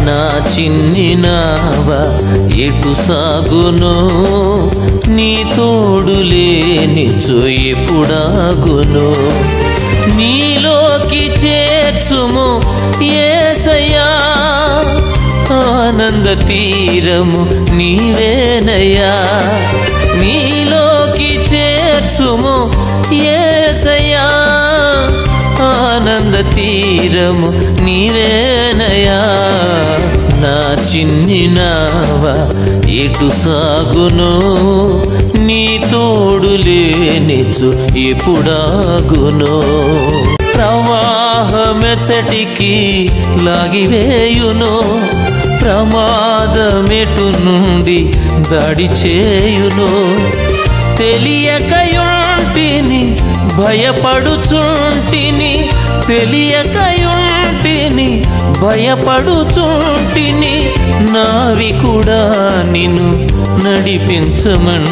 నా చిన్ని నావా ఎటు సాగును నీ తోడు లేనిచో ఎప్పుడాగును నీలోకి చేర్చుము యేసయ్యా ఆనంద తీరము నీవేనయ్యా నీలోకి చేర్చుము యేసయ్యా ఆనంద తీరము నీవేనయ్యా నా చిన్ని నావా ఎటు సాగును నీ తోడు లేనిచు ఎప్పుడాగును ప్రవాహమెచ్చటికి లాగివేయును ప్రమాదమెటు నుండి దాడి చేయును తెలియకయుంటిని భయపడుచుంటిని తెలియకయుంటిని భయపడుచుంటిని నావి కూడా నిన్ను నడిపించమన్